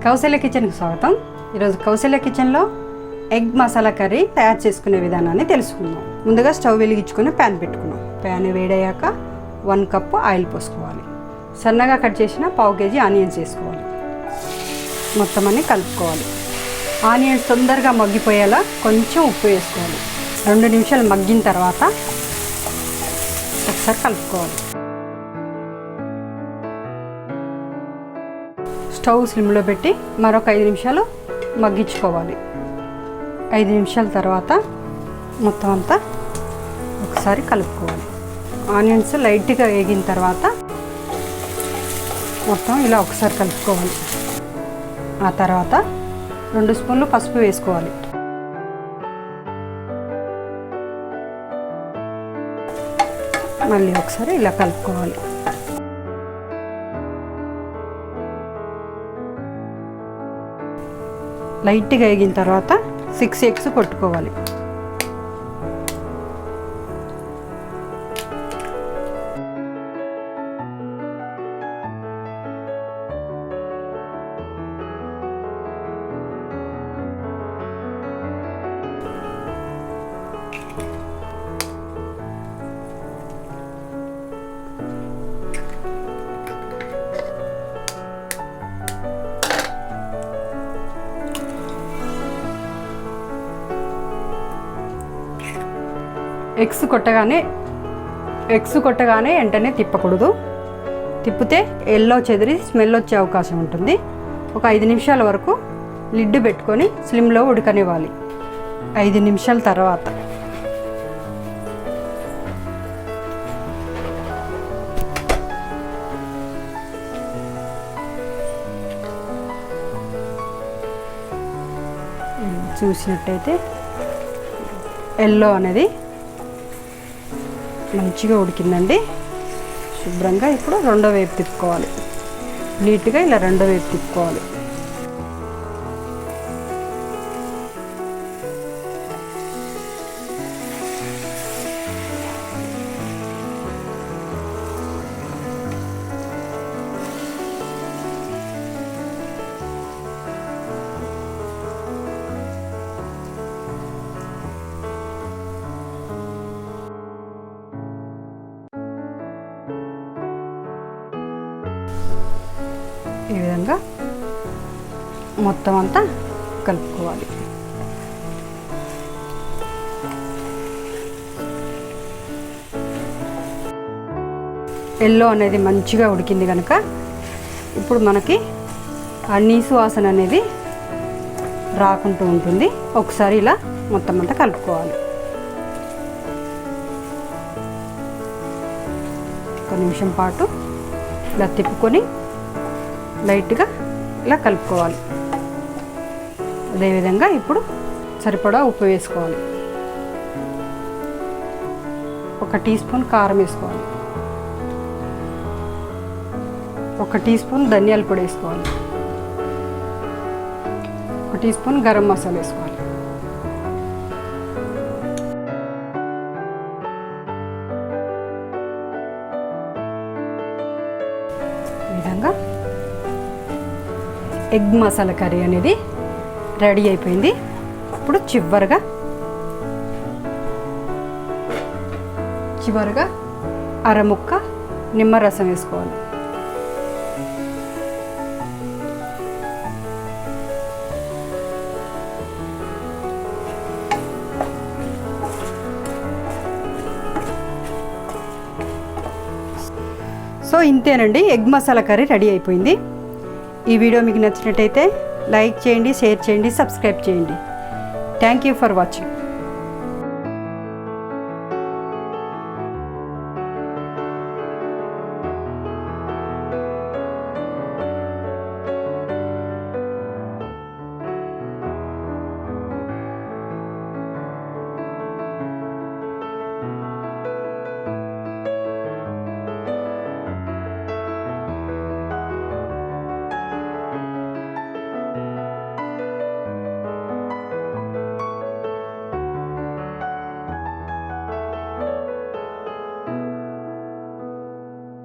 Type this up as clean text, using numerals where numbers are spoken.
కౌసల్య కిచెన్కి స్వాగతం. ఈరోజు కౌసల్య కిచెన్లో ఎగ్ మసాలా కర్రీ తయారు చేసుకునే విధానాన్ని తెలుసుకుందాం. ముందుగా స్టవ్ వెలిగించుకొని ప్యాన్ పెట్టుకున్నాం. ప్యాన్ వేడయ్యాక 1 కప్పు ఆయిల్ పోసుకోవాలి. సన్నగా కట్ చేసిన 1/2 కేజీ ఆనియన్స్ వేసుకోవాలి. మొత్తం అన్ని కలుపుకోవాలి. ఆనియన్స్ తొందరగా మగ్గిపోయేలా కొంచెం ఉప్పు వేసుకోవాలి. 2 నిమిషాలు మగ్గిన తర్వాత ఒకసారి కలుపుకోవాలి. స్టవ్ స్లిమ్లో పెట్టి మరొక 5 నిమిషాలు మగ్గించుకోవాలి. 5 నిమిషాల తర్వాత మొత్తం అంతా ఒకసారి కలుపుకోవాలి. ఆనియన్స్ లైట్గా వేగిన తర్వాత మొత్తం ఇలా ఒకసారి కలుపుకోవాలి. ఆ తర్వాత 2 స్పూన్లు పసుపు వేసుకోవాలి. మళ్ళీ ఒకసారి ఇలా కలుపుకోవాలి. లైట్గా వేగిన తర్వాత 6 ఎగ్స్ కొట్టుకోవాలి. ఎగ్స్ కొట్టగానే వెంటనే తిప్పకూడదు. తిప్పితే ఎల్లో చెదిరి స్మెల్ వచ్చే అవకాశం ఉంటుంది. ఒక 5 నిమిషాల వరకు లిడ్ పెట్టుకొని స్లిమ్లో ఉడకనివ్వాలి. 5 నిమిషాల తర్వాత చూసినట్టయితే ఎల్లో అనేది మంచిగా ఉడికిందండి. శుభ్రంగా ఇప్పుడు రెండో వైపు తిప్పుకోవాలి. నీట్గా ఇలా రెండో వైపు తిప్పుకోవాలి. ఈ విధంగా మొత్తం అంతా కలుపుకోవాలి. ఎల్లో అనేది మంచిగా ఉడికింది కనుక ఇప్పుడు మనకి ఆ నీసు వాసన అనేది రాకుంటూ ఉంటుంది. ఒకసారి ఇలా మొత్తం అంతా కలుపుకోవాలి. 1 నిమిషం పాటు ఇలా తిప్పుకొని లైట్గా ఇలా కలుపుకోవాలి. అదేవిధంగా ఇప్పుడు సరిపడా ఉప్పు వేసుకోవాలి. 1 టీ స్పూన్ కారం వేసుకోవాలి. 1 టీ స్పూన్ ధనియాల పొడి వేసుకోవాలి. 1 టీ స్పూన్ గరం మసాలా వేసుకోవాలి. ఈ విధంగా ఎగ్ మసాలా కర్రీ అనేది రెడీ అయిపోయింది. ఇప్పుడు చివరగా అరముక్క నిమ్మరసం వేసుకోవాలి. సో ఇంతేనండి, ఎగ్ మసాలా కర్రీ రెడీ అయిపోయింది. ఈ వీడియో మీకు నచ్చినట్టయితే లైక్ చేయండి, షేర్ చేయండి, సబ్స్క్రైబ్ చేయండి. Thank you for watching.